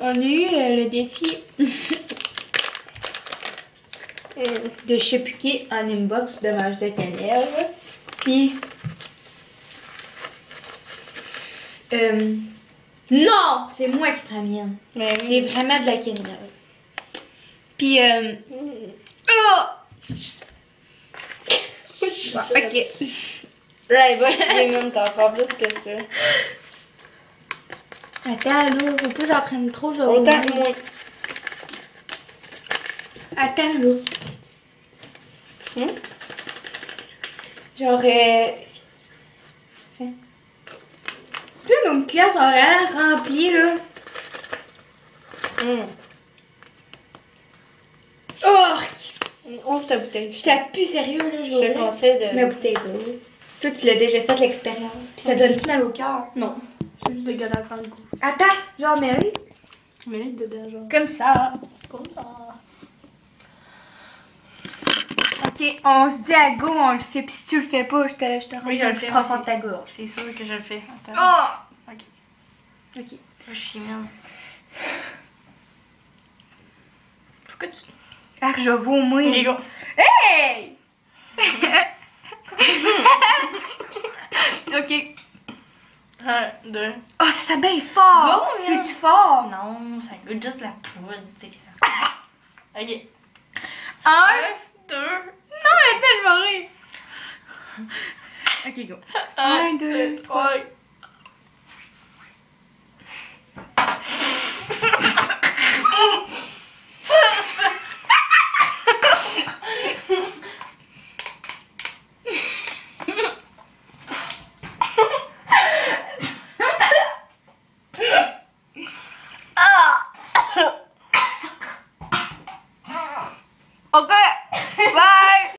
on a eu le défi de je sais plus qui en inbox de mange de cannelle. Puis. Non! C'est moi qui prends mienne. C'est vraiment de la cannelle. Puis. Oh! Ok. Là, va chier, man, t'as encore plus que ça. Attends, là, faut pas que j'en prenne trop, genre. Autant que moi. Attends, là. Genre, tiens. Tu sais, nos cuillères sont vraiment remplies, là. Oh! Ouvre ta bouteille. J'étais plus sérieux, là. Je te conseille de... Ma bouteille d'eau. Toi, tu l'as déjà fait l'expérience. Puis ça donne-tu mal au cœur? Non. C'est juste dégueulasse dans le goût. Attends, genre, Mary. Mets-les dedans, genre. Comme ça. Comme ça. Ok, on se dit à go, on le fait. Puis si tu le fais pas, je te Oui, je le fais profond aussi. de ta gorge. C'est sûr que je le fais. Attends. Oh! Ok. Ok. Je suis mienne. Pourquoi tu... Ah, je vais vomir. Les gars. Hey! Ok. 1, 2. Oh, ça sent bien fort. Bon, C'est-tu fort? Non, ça goûte juste la poudre, tu sais. Ok. 1, 2. non, maintenant, je vais rire. Ok, go. 1, 1, 2, 2, 3.